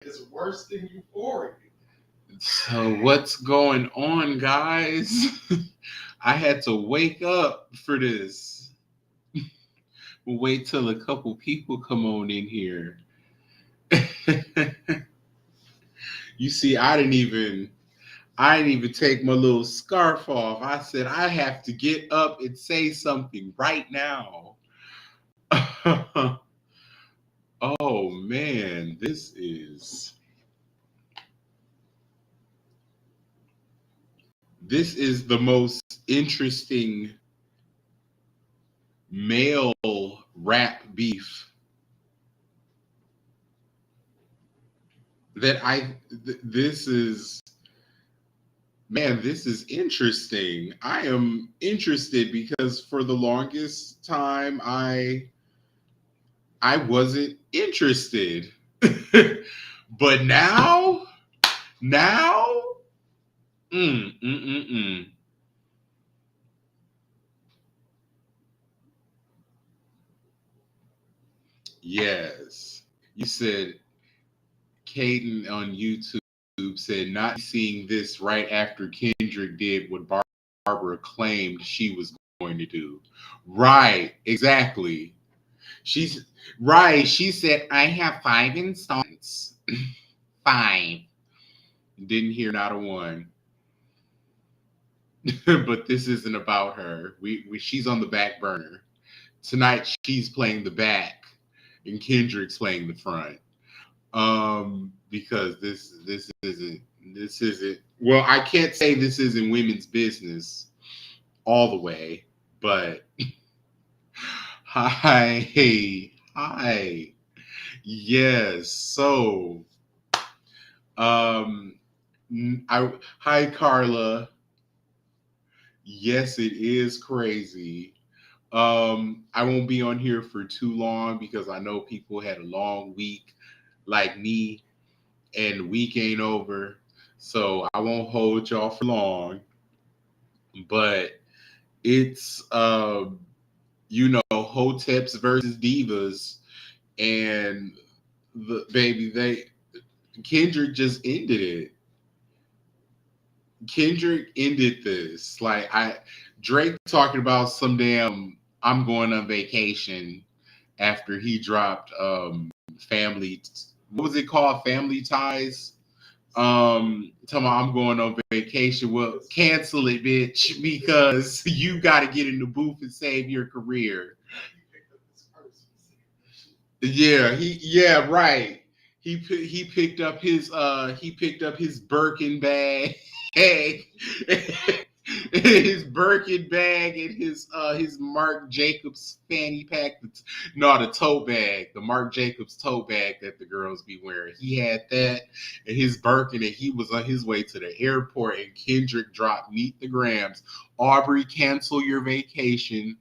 It's worse than Euphoria. So what's going on, guys? I had to wake up for this. We'll wait till a couple people come on in here. You see, I didn't even take my little scarf off. I said I have to get up and say something right now. Oh man, this is the most interesting male rap beef that this is, man, this is interesting. I am interested because for the longest time I wasn't interested. But now, mm, mm, mm, mm. Yes. You said Caden on YouTube said not seeing this right after Kendrick did what Barbara claimed she was going to do. Right, exactly. She's right. She said, I have 5 installments. Five. Didn't hear not a one. But this isn't about her. We she's on the back burner. Tonight she's playing the back and Kendrick's playing the front. Because this isn't well, I can't say this isn't women's business all the way, but hi. Yes. So um hi Carla. Yes, it is crazy. I won't be on here for too long because I know people had a long week like me, and the week ain't over. So I won't hold y'all for long. But it's Hoteps versus Divas, and the baby they Kendrick just ended it. Kendrick ended this. Like I Drake talking about some damn I'm going on vacation after he dropped family, what was it called? Family ties. Talking about I'm going on vacation. Well, cancel it, bitch, because you gotta get in the booth and save your career. Yeah, right. He picked up his Birkin bag. His Birkin bag and his Marc Jacobs fanny pack. No, the tote bag, the Marc Jacobs tote bag that the girls be wearing. He had that and his Birkin, and he was on his way to the airport. And Kendrick dropped "Meet the Grams." Aubrey, cancel your vacation.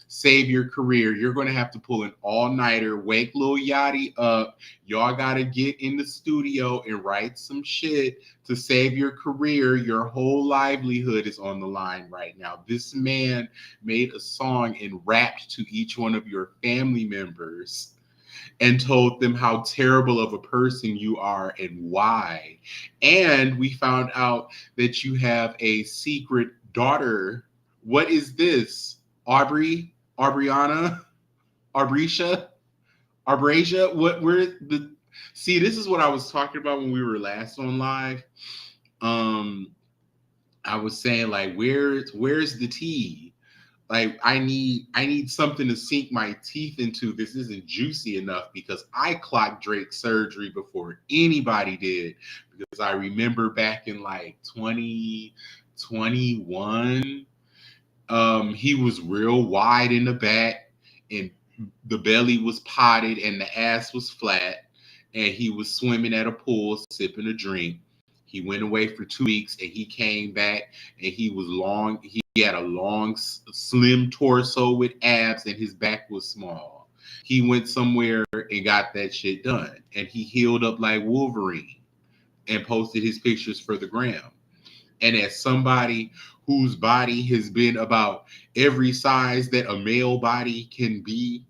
Save your career. You're going to have to pull an all nighter, wake Lil Yachty up. Y'all got to get in the studio and write some shit to save your career. Your whole livelihood is on the line right now. This man made a song and rapped to each one of your family members and told them how terrible of a person you are and why. And we found out that you have a secret daughter. What is this? Aubrey? Aubriana? Arbrisha? Arbrasia? What where the See, this is what I was talking about when we were last on live. Um I was saying like where's the tea? Like I need something to sink my teeth into. This isn't juicy enough because I clocked Drake's surgery before anybody did. Because I remember back in like 2021, he was real wide in the back, and the belly was potted and the ass was flat, and he was swimming at a pool sipping a drink. He went away for 2 weeks and he came back, and he was long. He had a long, slim torso with abs, and his back was small. He went somewhere and got that shit done, and he healed up like Wolverine and posted his pictures for the gram. And as somebody whose body has been about every size that a male body can be,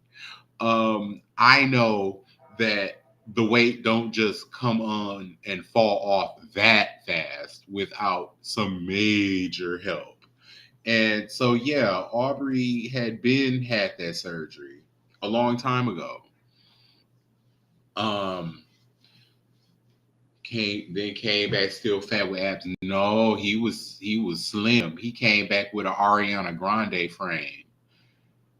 I know that. the weight don't just come on and fall off that fast without some major help. And so yeah, Aubrey had that surgery a long time ago. Um came back still fat with abs. No, he was slim. He came back with an Ariana Grande frame.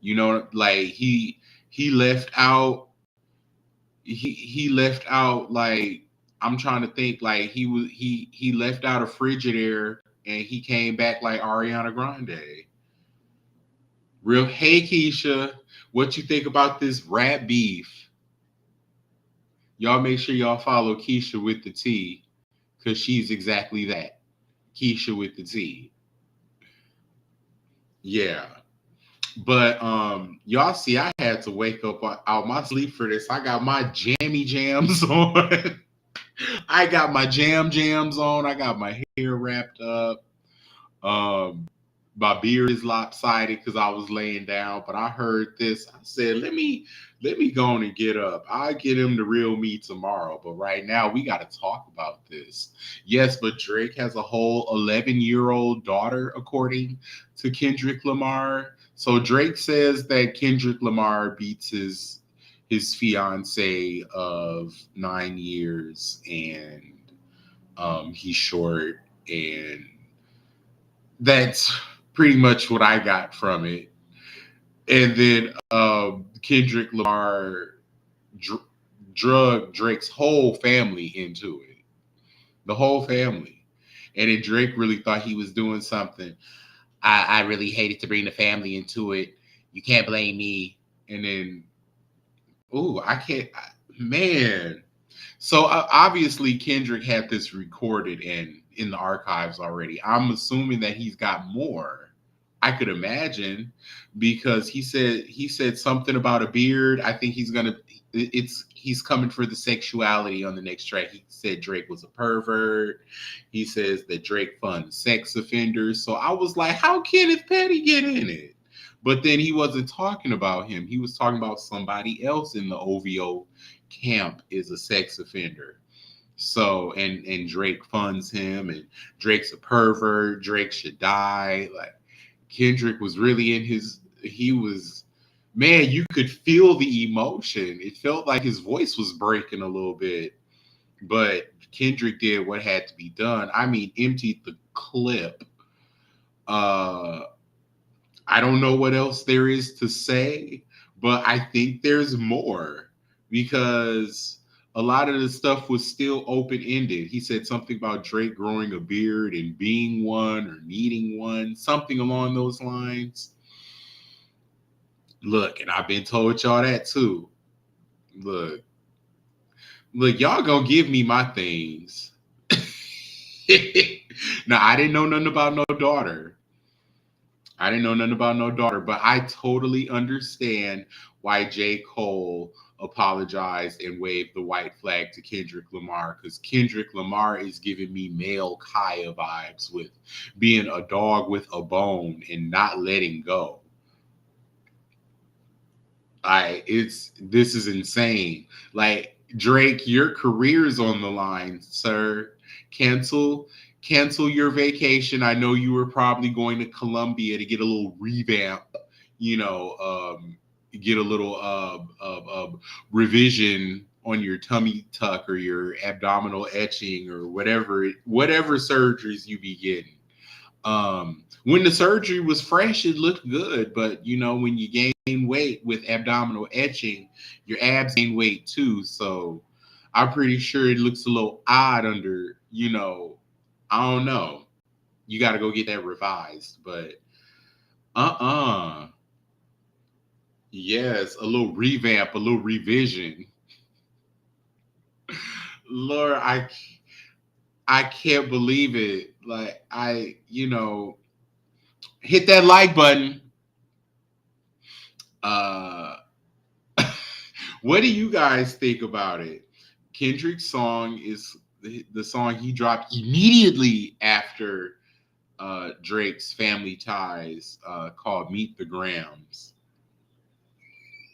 You know, like he left out he left out like I'm trying to think like he left out a Frigidaire and he came back like Ariana Grande. Real hey Keisha, what you think about this rat beef? Y'all make sure y'all follow Keisha with the T, because she's exactly that. Keisha with the T. Yeah. But y'all see I had to wake up out my sleep for this. I got my jammy jams on. I got my jams on. I got my hair wrapped up. Um, my beard is lopsided because I was laying down. But I heard this. I said, let me go on and get up. I'll get him the real me tomorrow. But right now we got to talk about this. Yes, but Drake has a whole 11-year-old daughter, according to Kendrick Lamar. So Drake says that Kendrick Lamar beats his fiance of 9 years, and he's short, and that's pretty much what I got from it. And then Kendrick Lamar dr- drug Drake's whole family into it, the whole family. And then Drake really thought he was doing something. I really hated to bring the family into it. You can't blame me. And then, ooh, I can't, man. So obviously Kendrick had this recorded and in the archives already. I'm assuming that he's got more. I could imagine, because he said something about a beard. I think he's coming for the sexuality on the next track. He said Drake was a pervert. He says that Drake funds sex offenders. So I was like, how Kenneth Petty get in it? But then he wasn't talking about him. He was talking about somebody else in the OVO camp is a sex offender. So and Drake funds him, and Drake's a pervert. Drake should die. Like Kendrick was really in his he was man, you could feel the emotion. It felt like his voice was breaking a little bit, but Kendrick did what had to be done. I mean, emptied the clip. Uh I don't know what else there is to say, but I think there's more, because a lot of the stuff was still open ended. He said something about Drake growing a beard and being one or needing one, something along those lines. Look, and I've been told y'all that too. Look, look, y'all gonna give me my things. Now, I didn't know nothing about no daughter. I didn't know nothing about no daughter, but I totally understand why J. Cole apologized and waved the white flag to Kendrick Lamar, because Kendrick Lamar is giving me male Kaya vibes with being a dog with a bone and not letting go. This is insane. Like Drake, your career's on the line, sir. Cancel cancel your vacation. I know you were probably going to Colombia to get a little revamp, you know, get a little revision on your tummy tuck or your abdominal etching or whatever surgeries you be getting. When the surgery was fresh, it looked good, but when you gain weight with abdominal etching, your abs gain weight too. So I'm pretty sure it looks a little odd under, I don't know. You got to go get that revised, but uh-uh. Yes, a little revamp, a little revision. Lord, I can't believe it. Like hit that like button. Uh What do you guys think about it? Kendrick's song is the song he dropped immediately after Drake's Family Ties, called Meet the Grams.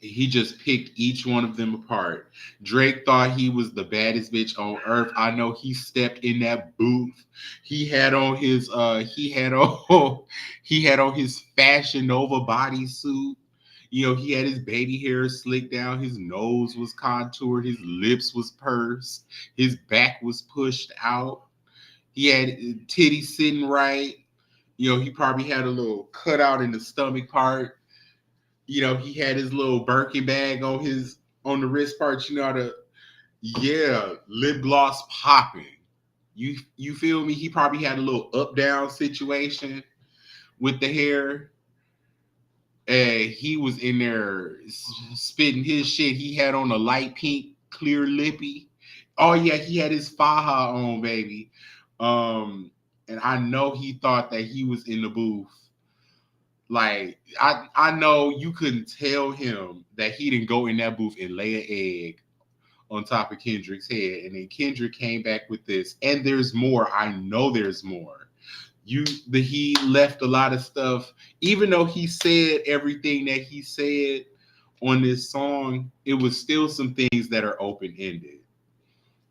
He just picked each one of them apart. Drake thought he was the baddest bitch on earth. I know he stepped in that booth. He had on he had on his Fashion Nova bodysuit. You know, he had his baby hair slicked down, his nose was contoured, his lips was pursed, his back was pushed out. He had titties sitting right. You know, he probably had a little cutout in the stomach part. You know, he had his little Birkin bag on the wrist part. You know how to, yeah, lip gloss popping. You feel me? He probably had a little up down situation with the hair. And he was in there spitting his shit. He had on a light pink clear lippy. Oh yeah, he had his faja on, baby. And I know he thought that he was in the booth. Like I know you couldn't tell him that he didn't go in that booth and lay an egg on top of Kendrick's head. And then Kendrick came back with this. And there's more. I know there's more. He left a lot of stuff, even though he said everything that he said on this song, it was still some things that are open-ended.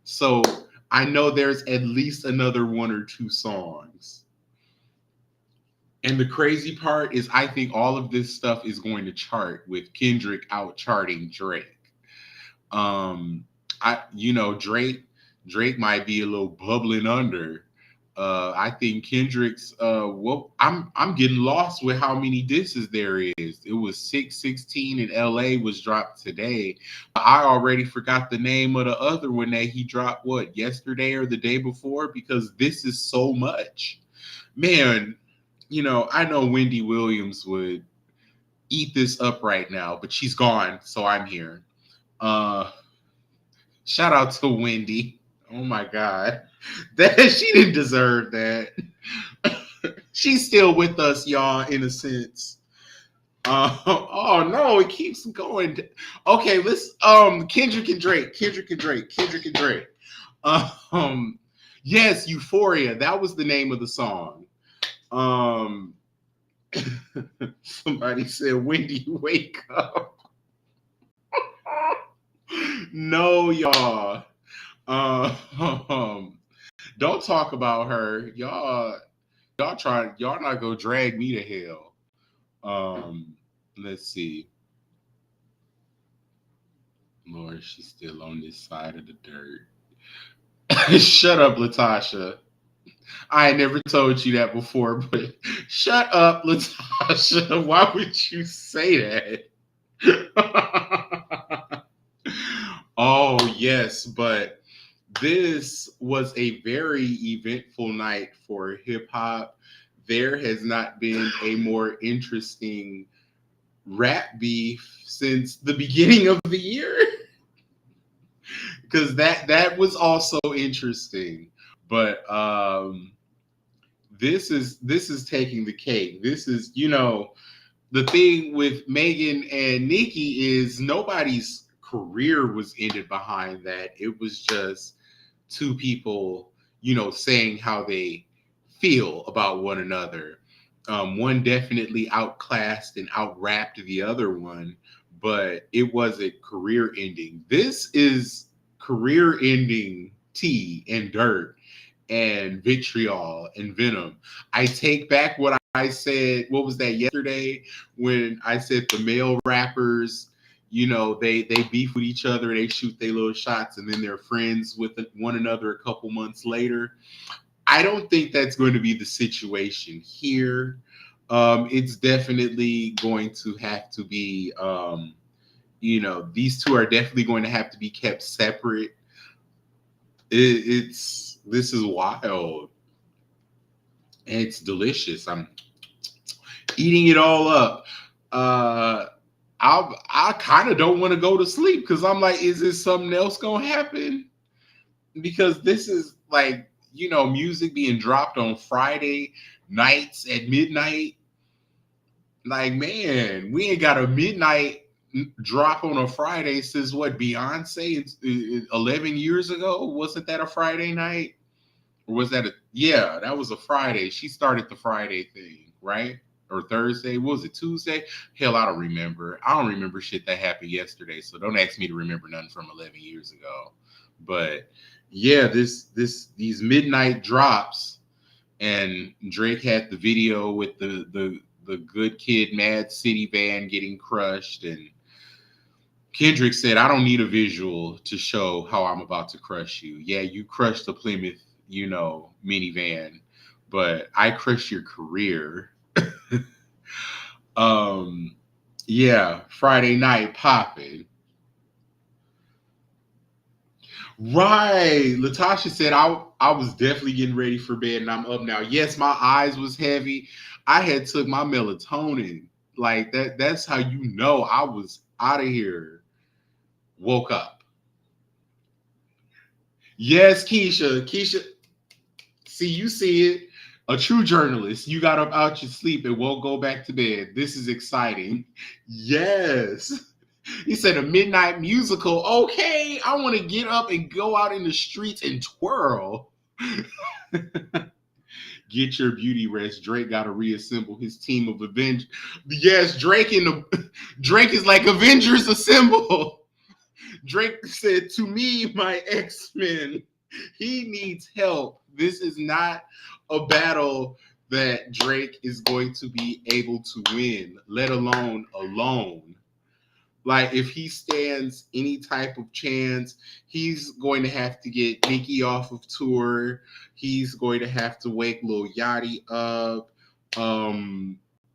So I know there's at least another one or two songs. And the crazy part is I think all of this stuff is going to chart with Kendrick out charting Drake. Um Drake might be a little bubbling under. I think Kendrick's I'm getting lost with how many disses there is. It was 616 in LA was dropped today. I already forgot the name of the other one that he dropped yesterday or the day before because this is so much. Man, I know Wendy Williams would eat this up right now, but she's gone, so I'm here. Uh Shout out to Wendy. Oh my God. That she didn't deserve that. She's still with us, y'all, in a sense. Oh no, it keeps going. Okay, let's Kendrick and Drake. Kendrick and Drake. Kendrick and Drake. Um yes, Euphoria. That was the name of the song. Um Somebody said, Wendy, wake up. No, y'all. Um don't talk about her. Y'all not gonna drag me to hell. Let's see. Lord, she's still on this side of the dirt. Shut up, Latasha. I ain't never told you that before, but shut up, Latasha. Why would you say that? Oh, yes, but this was a very eventful night for hip hop. There has not been a more interesting rap beef since the beginning of the year because that was also interesting. But this is taking the cake. This is the thing with Megan and Nikki is nobody's career was ended behind that. It was just two people, saying how they feel about one another. One definitely outclassed and outrapped the other one, but it wasn't career ending. This is career ending tea and dirt and vitriol and venom. I take back what I said. What was that yesterday when I said the male rappers, they beef with each other, they shoot their little shots, and then they're friends with one another a couple months later. I don't think that's going to be the situation here. It's definitely going to have to be, these two are definitely going to have to be kept separate. This is wild. And it's delicious. I'm eating it all up. I kind of don't want to go to sleep because I'm like, is this something else gonna happen? Because this is like, music being dropped on Friday nights at midnight. Like, man, we ain't got a midnight drop on a Friday since what, Beyonce 11 years ago? Wasn't that a Friday night? Or was that yeah, that was a Friday. She started the Friday thing, right? or Thursday. What was it, Tuesday? Hell, I don't remember. I don't remember shit that happened yesterday. So don't ask me to remember nothing from 11 years ago. But yeah, these midnight drops, and Drake had the video with the Good Kid, Mad City van getting crushed, and Kendrick said, "I don't need a visual to show how I'm about to crush you. Yeah, you crushed the Plymouth, minivan, but I crushed your career." um, yeah, Friday night popping. Right. Latasha said I was definitely getting ready for bed and I'm up now. Yes, my eyes was heavy. I had took my melatonin. Like that's how you know I was out of here. Woke up. Yes, Keisha. Keisha, see, you see it. A true journalist. You got up out your sleep and won't go back to bed. This is exciting. Yes. He said a midnight musical. Okay, I want to get up and go out in the streets and twirl. Get your beauty rest. Drake got to reassemble his team of Avengers. Yes, Drake is like Avengers Assemble. Drake said to me, my X-Men, he needs help. This is not a battle that Drake is going to be able to win, let alone alone. Like if he stands any type of chance, he's going to have to get Nicki off of tour. He's going to have to wake Lil Yachty up.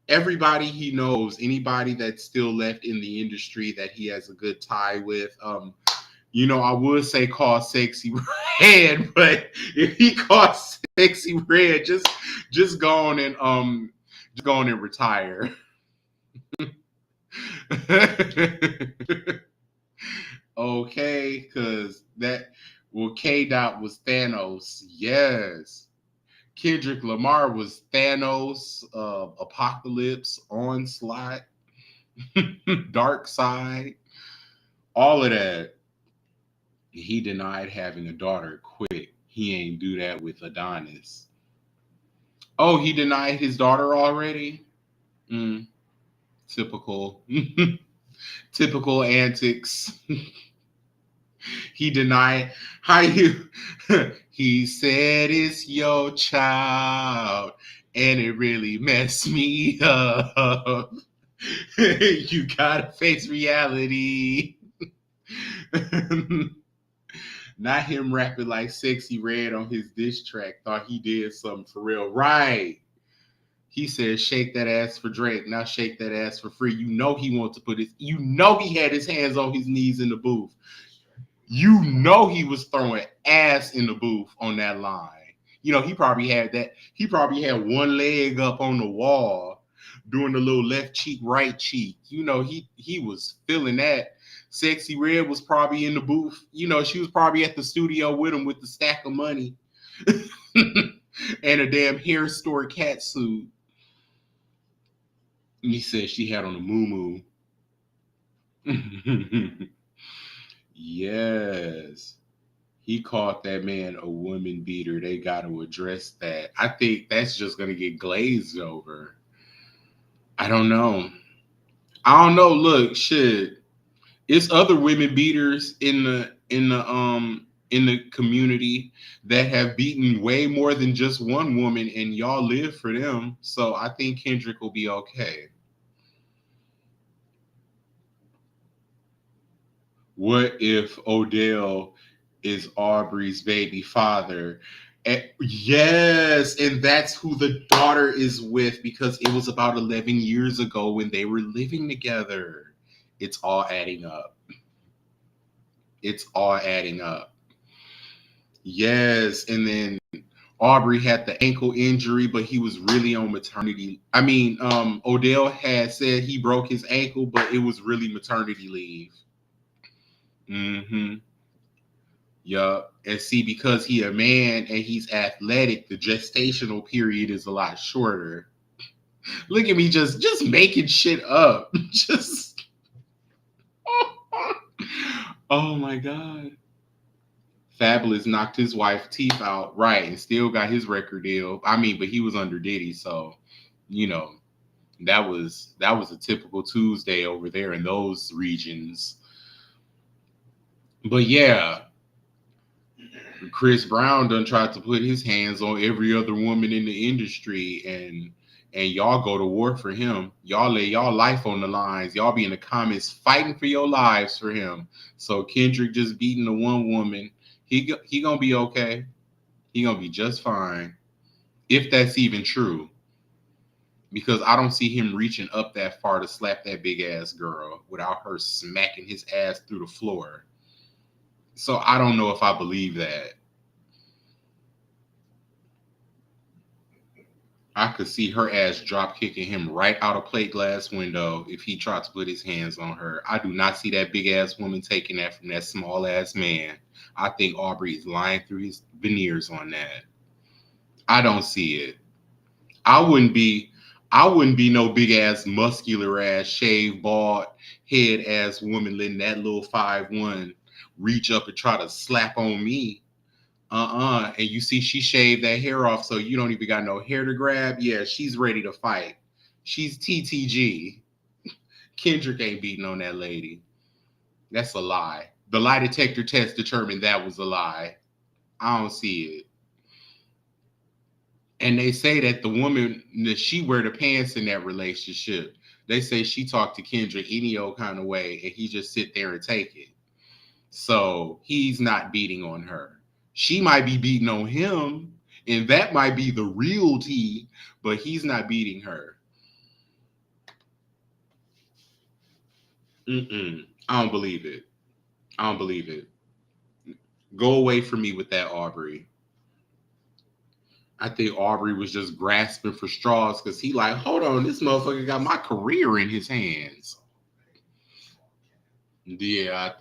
Everybody he knows, anybody that's still left in the industry that he has a good tie with. I would say call Sexy Red, but if he calls Sexy Red, just go on and retire. Okay, because K Dot was Thanos. Yes. Kendrick Lamar was Thanos, Apocalypse, Onslaught, Dark Side, all of that. He denied having a daughter quick. He ain't do that with Adonis. Oh, he denied his daughter already? Mm, typical. Typical antics. He denied how you he said it's your child and it really messed me up. You gotta face reality. Not him rapping like Sexy Red on his diss track. Thought he did something for real. Right. He said, shake that ass for Drake. Now shake that ass for free. You know he wants to he had his hands on his knees in the booth. You know he was throwing ass in the booth on that line. He probably had that. He probably had one leg up on the wall doing the little left cheek, right cheek. He was feeling that. Sexy Red was probably in the booth. She was probably at the studio with him with the stack of money and a damn hair store cat suit. And he said she had on a moo Yes. He called that man a woman beater. They got to address that. I think that's just going to get glazed over. I don't know. I don't know. Look, shit. It's other women beaters in the community that have beaten way more than just one woman, and y'all live for them. So I think Kendrick will be okay. What if Odell is Aubrey's baby father? Yes, and that's who the daughter is with because it was about 11 years ago when they were living together. It's all adding up. It's all adding up. Yes, and then Aubrey had the ankle injury, but he was really on maternity. I mean, Odell had said he broke his ankle, but it was really maternity leave. Mm-hmm. Yup. And see, because he a man and he's athletic, the gestational period is a lot shorter. Look at me just making shit up. Just oh my god. Fabulous knocked his wife's teeth out, right, and still got his record deal. I mean, but he was under Diddy, so you know. That was a typical Tuesday over there in those regions. But yeah, Chris Brown done tried to put his hands on every other woman in the industry, and y'all go to war for him. Y'all lay y'all life on the lines. Y'all be in the comments fighting for your lives for him. So Kendrick just beating the one woman. He gonna be okay. He gonna be just fine if that's even true. Because I don't see him reaching up that far to slap that big ass girl without her smacking his ass through the floor. So I don't know if I believe that. I could see her ass drop kicking him right out a plate glass window if he tried to put his hands on her. I do not see that big ass woman taking that from that small ass man. I think Aubrey is lying through his veneers on that. I don't see it. I wouldn't be I wouldn't be no big ass muscular ass shaved bald head ass woman letting that little 5'1" reach up and try to slap on me. And you see she shaved that hair off so you don't even got no hair to grab. Yeah, she's ready to fight. She's TTG. Kendrick ain't beating on that lady. That's a lie. The lie detector test determined that was a lie. I don't see it. And they say that the woman that she wear the pants in that relationship, they say she talked to Kendrick any old kind of way and he just sit there and take it. So he's not beating on her. She might be beating on him, and that might be the real tea, but he's not beating her. I don't believe it. I don't believe it. Go away from me with that, Aubrey. I think Aubrey was just grasping for straws because he like, hold on, this motherfucker got my career in his hands. Yeah,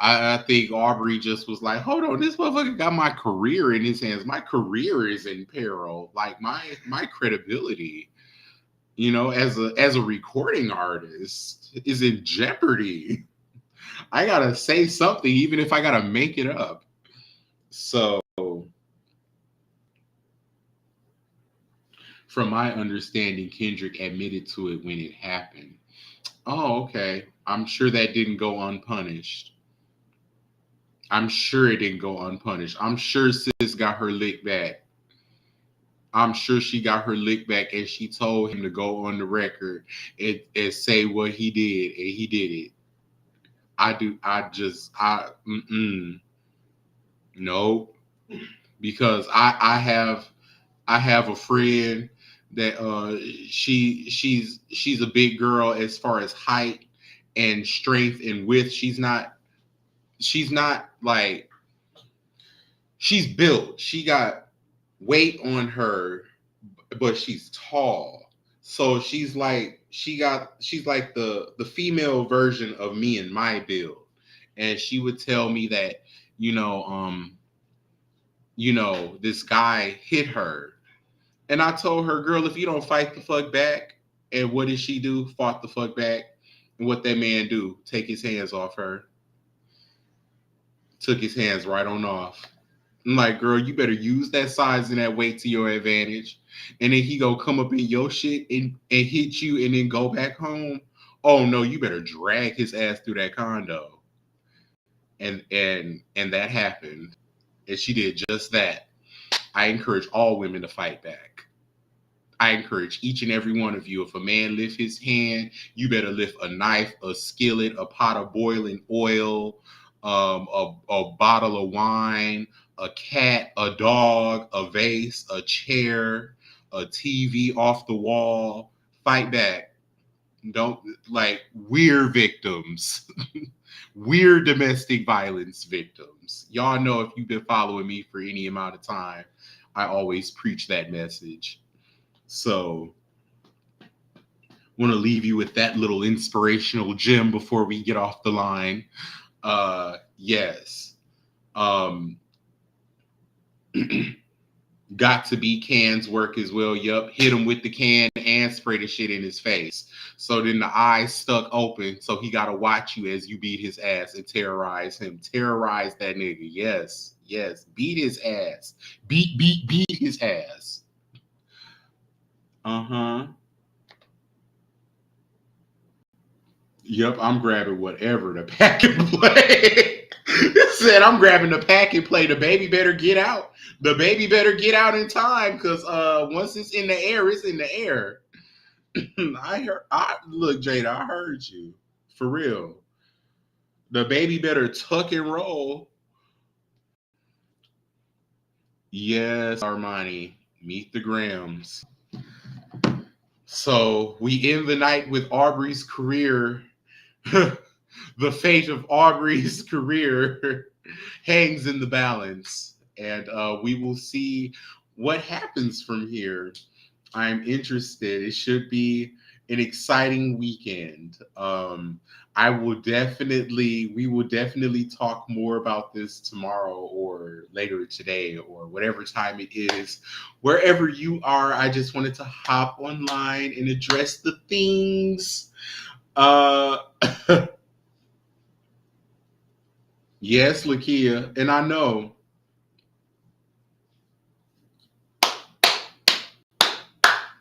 I think Aubrey just was like, hold on, this motherfucker got my career in his hands. My career is in peril. Like my credibility, as a recording artist is in jeopardy. I gotta say something, even if I gotta make it up. So from my understanding, Kendrick admitted to it when it happened. Oh, okay. I'm sure that didn't go unpunished. I'm sure it didn't go unpunished. I'm sure sis got her lick back. I'm sure she got her lick back and she told him to go on the record and say what he did, and he did it. No, because I have a friend that she's a big girl as far as height and strength and width. She's not like she's built. She got weight on her, but she's tall. So she's like the female version of me and my build. And she would tell me that, you know, this guy hit her. And I told her, girl, if you don't fight the fuck back, and what did she do? Fought the fuck back. And what that man do? Take his hands off her. Took his hands right on off. I'm like, girl, you better use that size and that weight to your advantage. And then he go come up in your shit and hit you and then go back home. Oh no, you better drag his ass through that condo. And that happened. And she did just that. I encourage all women to fight back. I encourage each and every one of you, if a man lift his hand, you better lift a knife, a skillet, a pot of boiling oil, a bottle of wine, a cat, a dog, a vase, a chair, a TV off the wall. Fight back. Don't like we're victims. We're domestic violence victims. Y'all know if you've been following me for any amount of time, I always preach that message. So, want to leave you with that little inspirational gem before we get off the line. Yes. Um, got to be Can's work as well. Yup. Hit him with the can and spray the shit in his face. So then the eyes stuck open. So he got to watch you as you beat his ass and terrorize him. Terrorize that nigga. Yes. Yes. Beat his ass. Beat his ass. Uh huh. Yep, I'm grabbing whatever the pack and play. It said I'm grabbing the pack and play. The baby better get out. The baby better get out in time because once it's in the air, it's in the air. I look, Jada, I heard you. For real. The baby better tuck and roll. Yes, Armani. Meet the Grams. So we end the night with Aubrey's career. The fate of Aubrey's career hangs in the balance, and we will see what happens from here. I'm interested. It should be an exciting weekend. We will definitely talk more about this tomorrow or later today or whatever time it is. Wherever you are, I just wanted to hop online and address the things. Uh, yes, Lakia, and I know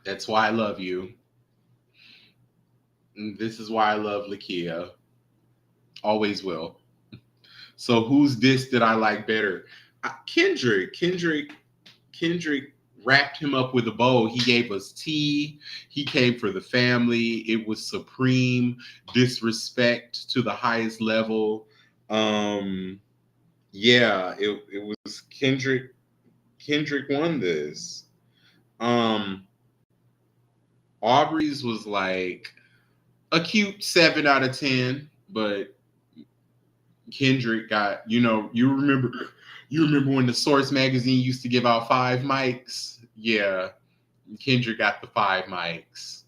that's why I love you. This is why I love Lakia. Always will. So who's this that I like better? Kendrick wrapped him up with a bow. He gave us tea. He came for the family. It was supreme disrespect to the highest level. Um, yeah, it was Kendrick. Kendrick won this. Um, Aubrey's was like a cute 7 out of 10, but Kendrick got, you remember when the Source magazine used to give out 5 mics? Yeah, Kendrick got the 5 mics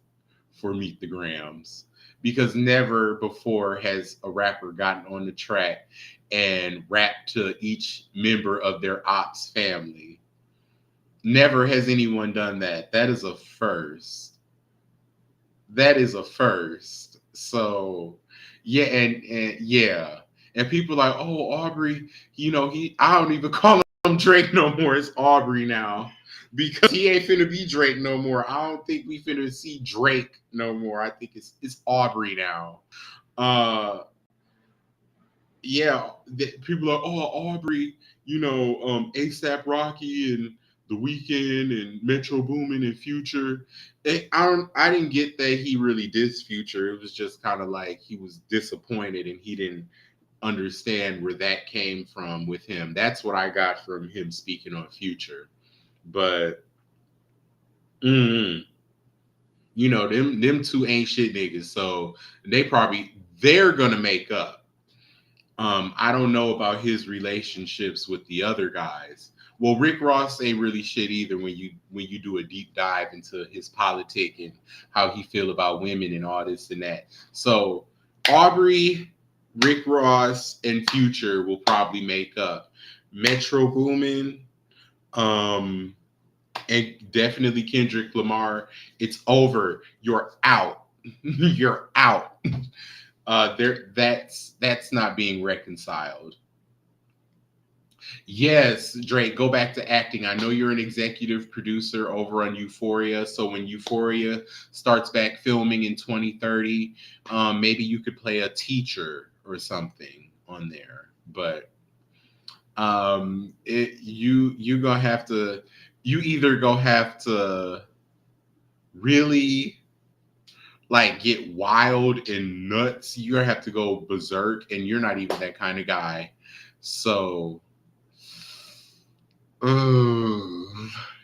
for Meet the Grams because never before has a rapper gotten on the track and rapped to each member of their ops family. Never has anyone done that. That is a first. That is a first. So yeah, and yeah. And people are like, oh, Aubrey, I don't even call him Drake no more. It's Aubrey now. Because he ain't finna be Drake no more. I don't think we finna see Drake no more. I think it's Aubrey now. Uh yeah, people are, oh, Aubrey, ASAP Rocky and The Weeknd and Metro Boomin and Future. I didn't get that he really dissed Future. It was just kind of like he was disappointed and he didn't understand where that came from with him. That's what I got from him speaking on Future. But mm, them two ain't shit niggas, so they're gonna make up. I don't know about his relationships with the other guys. Well, Rick Ross ain't really shit either when you do a deep dive into his politic and how he feel about women and all this and that. So Aubrey, Rick Ross, and Future will probably make up. Metro Boomin, um, and definitely Kendrick Lamar. It's over. You're out. You're out. That's not being reconciled. Yes, Drake, go back to acting. I know you're an executive producer over on Euphoria. So when Euphoria starts back filming in 2030, maybe you could play a teacher or something on there. But you gonna have to you either gonna have to really like get wild and nuts. You're gonna have to go berserk, and you're not even that kind of guy. So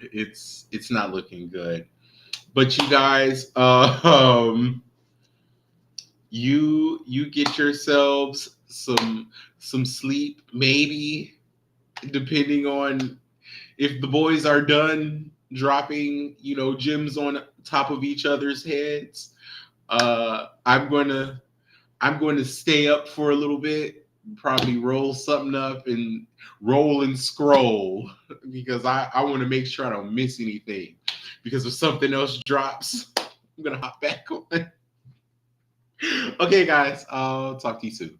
it's not looking good. But you guys, you get yourselves some sleep, maybe, depending on if the boys are done dropping, gems on top of each other's heads. I'm going to stay up for a little bit, probably roll something up and roll and scroll because I want to make sure I don't miss anything. Because if something else drops, I'm gonna hop back on. Okay, guys, I'll talk to you soon.